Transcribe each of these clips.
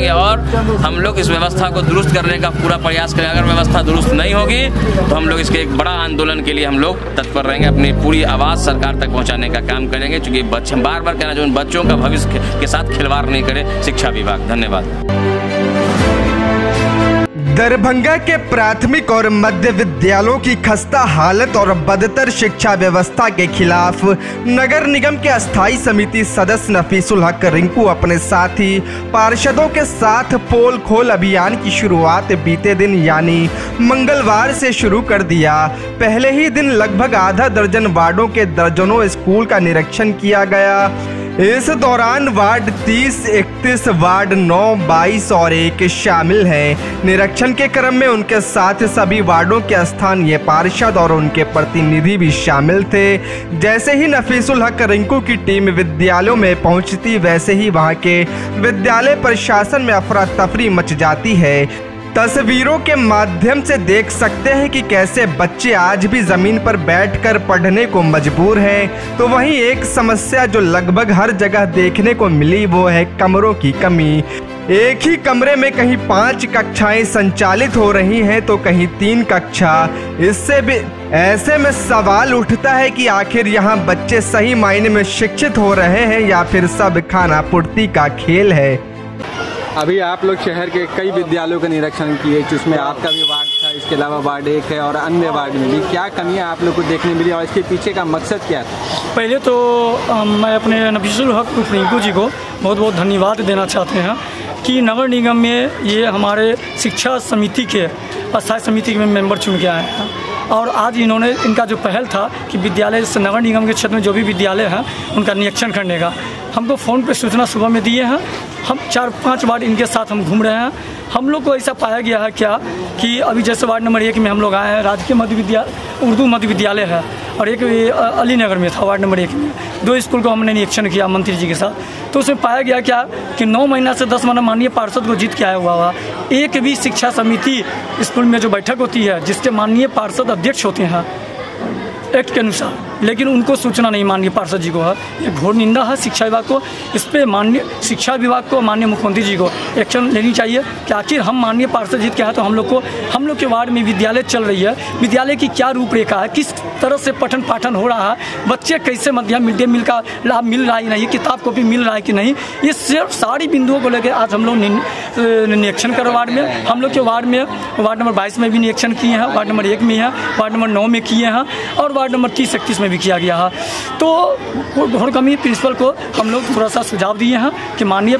करेंगे और हम लोग इस व्यवस्था को दुरुस्त करने का पूरा प्रयास करेंगे। अगर व्यवस्था दुरुस्त नहीं होगी तो हम लोग इसके एक बड़ा आंदोलन के लिए हम लोग तत्पर रहेंगे, अपनी पूरी आवाज़ सरकार तक पहुँचाने का काम करेंगे। चूँकि बच्चे बार बार कहना चाहिए, बच्चों का भविष्य के साथ खिलवाड़ नहीं करे शिक्षा विभाग। धन्यवाद। दरभंगा के प्राथमिक और मध्य विद्यालयों की खस्ता हालत और बदतर शिक्षा व्यवस्था के खिलाफ नगर निगम के अस्थायी समिति सदस्य नफीसुल हक रिंकू अपने साथी पार्षदों के साथ पोल खोल अभियान की शुरुआत बीते दिन यानी मंगलवार से शुरू कर दिया। पहले ही दिन लगभग आधा दर्जन वार्डों के दर्जनों स्कूल का निरीक्षण किया गया। इस दौरान वार्ड 30, 31, वार्ड 9, 22 और 1 शामिल हैं। निरीक्षण के क्रम में उनके साथ सभी वार्डों के स्थानीय पार्षद और उनके प्रतिनिधि भी शामिल थे। जैसे ही नफीसुल हक रिंकू की टीम विद्यालयों में पहुंचती, वैसे ही वहां के विद्यालय प्रशासन में अफरा तफरी मच जाती है। तस्वीरों के माध्यम से देख सकते हैं कि कैसे बच्चे आज भी ज़मीन पर बैठकर पढ़ने को मजबूर हैं। तो वहीं एक समस्या जो लगभग हर जगह देखने को मिली वो है कमरों की कमी। एक ही कमरे में कहीं 5 कक्षाएं संचालित हो रही हैं तो कहीं 3 कक्षा। इससे भी ऐसे में सवाल उठता है कि आखिर यहाँ बच्चे सही मायने में शिक्षित हो रहे हैं या फिर सब खाना पूर्ति का खेल है। अभी आप लोग शहर के कई विद्यालयों का निरीक्षण किए, जिसमें आपका भी वार्ड था, इसके अलावा वार्ड 1 है और अन्य वार्ड में भी क्या कमियां आप लोग को देखने मिली और इसके पीछे का मकसद क्या था? पहले तो मैं अपने नफीसुल हक रिंकू जी को बहुत बहुत धन्यवाद देना चाहते हैं कि नगर निगम में ये हमारे शिक्षा समिति के अस्थायी समिति में मेंबर चुन के आए हैं और आज इन्होंने इनका जो पहल था कि विद्यालय से नगर निगम के क्षेत्र में जो भी विद्यालय हैं उनका निरीक्षण करने का हमको फ़ोन पे सूचना सुबह में दिए हैं। हम 4-5 वार्ड इनके साथ हम घूम रहे हैं। हम लोग को ऐसा पाया गया है क्या कि अभी जैसे वार्ड नंबर 1 में हम लोग आए हैं, राजकीय मध्य विद्यालय उर्दू मध्य विद्यालय है और एक अली नगर में था वार्ड नंबर 1 में। 2 स्कूल को हमने निरीक्षण किया मंत्री जी के साथ। तो उसमें पाया गया क्या कि 9 महीना से 10 महीना माननीय पार्षद को जीत के आया हुआ एक भी शिक्षा समिति स्कूल में जो बैठक होती है जिसके माननीय पार्षद अध्यक्ष होते हैं एक्ट के अनुसार, लेकिन उनको सूचना नहीं माननीय पार्षद जी को है। ये घोर निंदा है शिक्षा विभाग को। इस पर माननीय शिक्षा विभाग को, माननीय मुख्यमंत्री जी को एक्शन लेनी चाहिए कि आखिर हम माननीय पार्षद जीत के हैं तो हम लोग के वार्ड में विद्यालय चल रही है, विद्यालय की क्या रूपरेखा है, किस तरह से पठन पाठन हो रहा है, बच्चे कैसे मध्याह्न मिड डे मील का लाभ मिल रहा है नहीं, किताब कॉपी मिल रहा है कि नहीं, ये सिर्फ सारी बिंदुओं को लेकर आज हम लोग निरीक्षण कर वार्ड में। हम लोग के वार्ड नंबर 22 में भी निरीक्षण किए हैं, वार्ड नंबर 1 में है, वार्ड नंबर 9 में किए हैं और वार्ड नंबर 30-31 में भी किया गया है। तो घोर कमी प्रिंसिपल को हम लोग थोड़ा सा सुझाव दिए हैं कि माननीय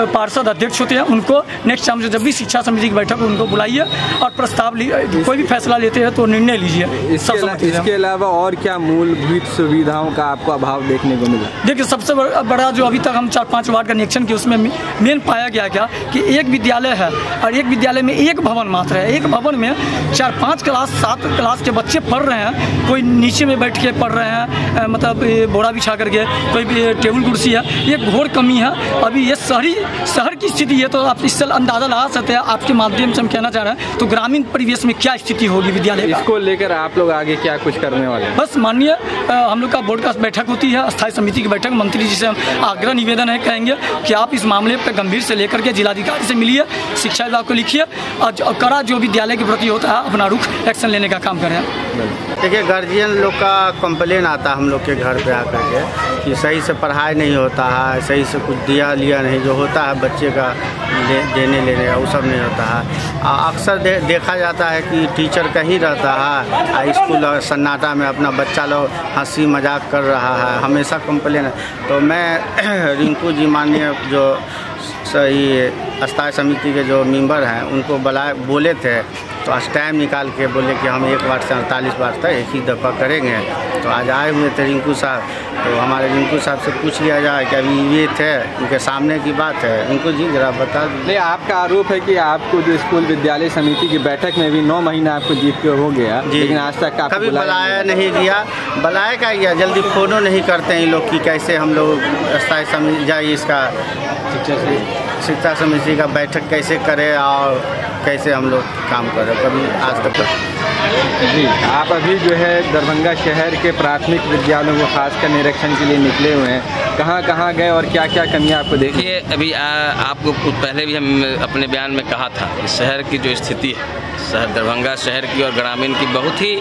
पार्षद अध्यक्ष होते हैं उनको नेक्स्ट टाइम से जब भी शिक्षा समिति की बैठक उनको बुलाइए और प्रस्ताव कोई भी फैसला लेते हैं तो निर्णय लीजिए। इसके अलावा और क्या मूलभूत सुविधाओं का आपको अभाव देखने को मिला? देखिए, सबसे बड़ा जो अभी तक हम 4-5 वार्ड का निरीक्षण किया उसमें मेन पाया गया क्या कि एक विद्यालय है और एक विद्यालय में एक भवन मात्र है। एक भवन में 4-5 क्लास 7 क्लास के बच्चे पढ़ रहे हैं, कोई नीचे में बैठ के पढ़ रहे हैं, मतलब बोरा बिछा करके, कोई भी टेबल कुर्सी है। ये घोर कमी है। अभी ये शहर की स्थिति है तो आप इससे अंदाज़ा लगा सकते हैं। आपके माध्यम से हम कहना चाह रहे हैं तो ग्रामीण परिवेश में क्या स्थिति होगी विद्यालय का। इसको लेकर आप लोग आगे क्या कुछ करने वाले हैं? बस माननीय हम लोग का बोर्ड का बैठक होती है, अस्थायी समिति की बैठक, मंत्री जी से हम आग्रह निवेदन है कहेंगे कि आप इस मामले पर गंभीर से लेकर के जिलाधिकारी से मिलिए, शिक्षा विभाग को लिखिए और कड़ा जो विद्यालय के प्रति होता है अपना रुख एक्शन लेने का काम करें। देखिए, गार्जियन लोग का कंप्लेन आता है हम लोग के घर पे आकर के कि सही से पढ़ाई नहीं होता है, सही से कुछ दिया लिया नहीं, जो होता है बच्चे का देने लेने का वो सब नहीं होता है। अक्सर देखा जाता है कि टीचर कहीं रहता है, स्कूल और सन्नाटा में अपना बच्चा लोग हंसी मजाक कर रहा है, हमेशा कंप्लेन है। तो मैं रिंकू जी माननीय जो सही अस्थायी समिति के जो मेंबर हैं उनको बोले थे तो आज टाइम निकाल के बोले कि हम 1 वार्ड से 48 वार्ड तक एक ही दफ़ा करेंगे। तो आज आए हुए थे रिंकू साहब, तो हमारे रिंकू साहब से पूछ लिया जाए कि अभी ये थे उनके सामने की बात है। रिंकू जी जरा बता दीजिए। आपका आरोप है कि आपको जो स्कूल विद्यालय समिति की बैठक में भी 9 महीना आपको जीत के हो गया, लेकिन आज तक कभी बुलाया नहीं दिया, बुलाया क्या जल्दी फ़ोनो नहीं करते हैं लोग कि कैसे हम लोग अस्थायी समिति जाइए, इसका शिक्षा समिति का बैठक कैसे करें और कैसे हम लोग काम करें, कभी आज तक जी, आप अभी जो है दरभंगा शहर के प्राथमिक विद्यालयों को खासकर निरीक्षण के लिए निकले हुए हैं। कहाँ कहाँ गए और क्या क्या कमियाँ आपको देखिए, अभी आपको कुछ पहले भी हम अपने बयान में कहा था कि शहर की जो स्थिति है, शहर दरभंगा शहर की और ग्रामीण की बहुत ही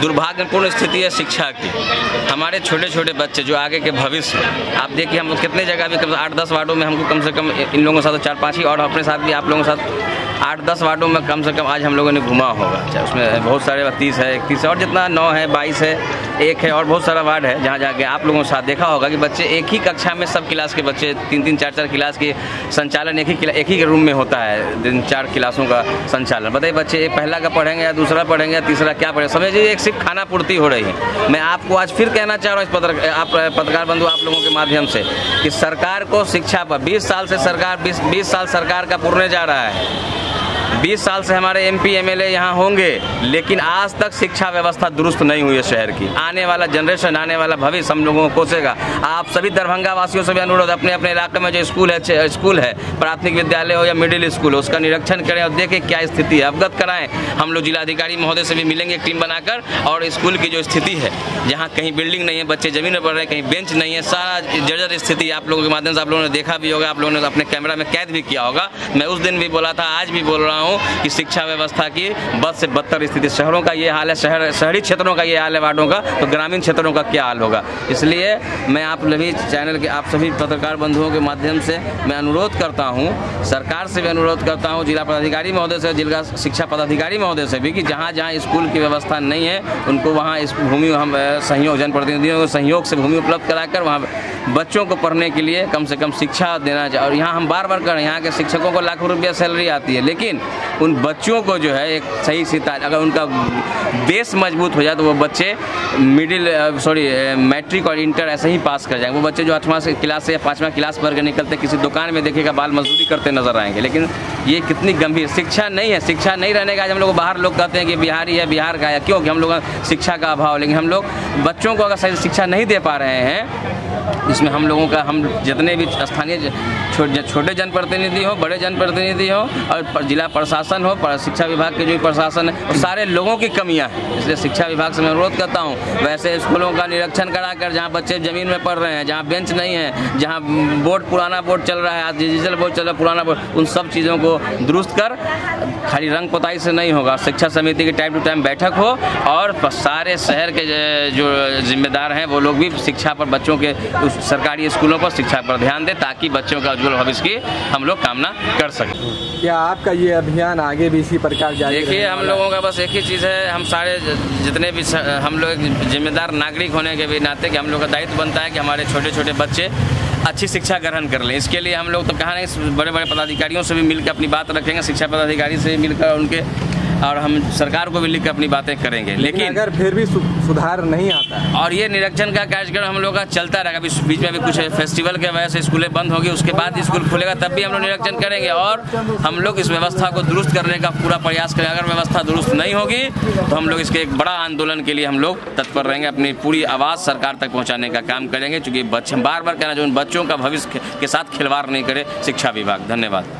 दुर्भाग्यपूर्ण स्थिति है शिक्षा की। हमारे छोटे छोटे बच्चे जो आगे के भविष्य, आप देखिए हम कितने जगह भी 8-10 वार्डों में हमको कम से कम इन लोगों के साथ 4-5 ही और अपने साथ भी आप लोगों के साथ 8-10 वार्डों में कम से कम आज हम लोगों ने घुमा होगा। चाहे उसमें बहुत सारे 30 है, 31 है और जितना 9 है, 22 है, 1 है और बहुत सारा वार्ड है जहाँ जाके आप लोगों के साथ देखा होगा कि बच्चे एक ही कक्षा में सब क्लास के बच्चे 3-3, 4-4 क्लास के संचालन एक ही रूम में होता है। 4 क्लासों का संचालन, बताइए बच्चे पहला का पढ़ेंगे या दूसरा पढ़ेंगे या तीसरा क्या पढ़ेंगे, समझिए एक सिर्फ खाना पूर्ति हो रही है। मैं आपको आज फिर कहना चाह रहा हूँ इस पत्रकार बंधु आप लोगों के माध्यम से कि सरकार को शिक्षा पर 20 साल से सरकार 20 साल सरकार का पुरने जा रहा है। 20 साल से हमारे MP MLA यहाँ होंगे, लेकिन आज तक शिक्षा व्यवस्था दुरुस्त नहीं हुई है शहर की। आने वाला जनरेशन, आने वाला भविष्य हम लोगों को कोसेगा। आप सभी दरभंगा वासियों से भी अनुरोध, अपने अपने इलाके में जो स्कूल है प्राथमिक विद्यालय हो या मिडिल स्कूल हो, उसका निरीक्षण करें और देखें क्या स्थिति है, अवगत कराएं। हम लोग जिलाधिकारी महोदय से भी मिलेंगे टीम बनाकर और स्कूल की जो स्थिति है, जहाँ कहीं बिल्डिंग नहीं है, बच्चे जमीन में पढ़ रहे हैं, कहीं बेंच नहीं है, सारा जर्जर स्थिति आप लोगों के माध्यम से आप लोगों ने देखा भी होगा, आप लोगों ने अपने कैमरा में कैद भी किया होगा। मैं उस दिन भी बोला था, आज भी बोल रहा हूँ कि शिक्षा व्यवस्था की बद से बदतर स्थिति। शहरों का ये हाल है, शहरी क्षेत्रों का ये हाल है वार्डों का, तो ग्रामीण क्षेत्रों का क्या हाल होगा। इसलिए मैं आप सभी चैनल के, आप सभी पत्रकार बंधुओं के माध्यम से मैं अनुरोध करता हूँ, सरकार से भी अनुरोध करता हूँ, जिला पदाधिकारी महोदय से, जिला शिक्षा पदाधिकारी महोदय से भी कि जहाँ जहाँ स्कूल की व्यवस्था नहीं है उनको वहाँ इस भूमि हम सहयोग, जनप्रतिनिधियों को सहयोग से भूमि उपलब्ध कराकर वहाँ बच्चों को पढ़ने के लिए कम से कम शिक्षा देना चाहिए। और यहाँ हम बार बार करें, यहाँ के शिक्षकों को लाखों रुपया सैलरी आती है, लेकिन उन बच्चों को जो है एक सही सी अगर उनका बेस मजबूत हो जाए तो वो बच्चे मैट्रिक और इंटर ऐसे ही पास कर जाएंगे। वो बच्चे जो 8वां क्लास से या 5वां क्लास पढ़ के निकलते किसी दुकान में देखेगा बाल मजदूरी करते नजर आएंगे। लेकिन ये कितनी गंभीर शिक्षा नहीं है। शिक्षा नहीं रहने का आज हम लोग बाहर लोग कहते हैं कि बिहारी है, बिहार का है, क्योंकि हम लोग शिक्षा का अभाव। लेकिन हम लोग बच्चों को अगर सही शिक्षा नहीं दे पा रहे हैं, इसमें हम लोगों का, हम जितने भी स्थानीय छोटे जनप्रतिनिधि हो, बड़े जनप्रतिनिधि हो और जिला प्रशासन हो, शिक्षा विभाग के जो प्रशासन है, और सारे लोगों की कमियां हैं। इसलिए शिक्षा विभाग से मैं अनुरोध करता हूं, वैसे स्कूलों का निरीक्षण कराकर जहां बच्चे जमीन में पढ़ रहे हैं, जहां बेंच नहीं है, जहां बोर्ड पुराना बोर्ड चल रहा है, आज डिजिटल बोर्ड चल रहा है, पुराना बोर्ड, उन सब चीज़ों को दुरुस्त कर, खाली रंग पुताई से नहीं होगा। शिक्षा समिति की टाइम टू टाइम बैठक हो और सारे शहर के जो जिम्मेदार हैं वो लोग भी शिक्षा पर, बच्चों के सरकारी स्कूलों पर शिक्षा पर ध्यान दें, ताकि बच्चों का उज्जवल भविष्य की हम लोग कामना कर सकें। क्या आपका ये अभियान आगे भी इसी प्रकार जारी रहेगा? देखिए, हम लोगों का बस एक ही चीज़ है, हम सारे जितने भी हम लोग जिम्मेदार नागरिक होने के भी नाते कि हम लोग का दायित्व बनता है कि हमारे छोटे छोटे बच्चे अच्छी शिक्षा ग्रहण कर लें। इसके लिए हम लोग तो कहाँ नहीं, बड़े बड़े पदाधिकारियों से भी मिलकर अपनी बात रखेंगे, शिक्षा पदाधिकारी से मिलकर उनके, और हम सरकार को भी लिख कर अपनी बातें करेंगे। लेकिन अगर फिर भी सुधार नहीं आता है और ये निरीक्षण का कार्यक्रम हम लोग का चलता रहेगा, बीच में भी कुछ फेस्टिवल के वजह से स्कूलें बंद होगी, उसके बाद स्कूल खुलेगा तब भी हम लोग निरीक्षण करेंगे और हम लोग इस व्यवस्था को दुरुस्त करने का पूरा प्रयास करेंगे। अगर व्यवस्था दुरुस्त नहीं होगी तो हम लोग इसके एक बड़ा आंदोलन के लिए हम लोग तत्पर रहेंगे, अपनी पूरी आवाज़ सरकार तक पहुँचाने का काम करेंगे। चूँकि बच्चे बार बार कहना, जो उन बच्चों का भविष्य के साथ खिलवाड़ नहीं करे शिक्षा विभाग। धन्यवाद।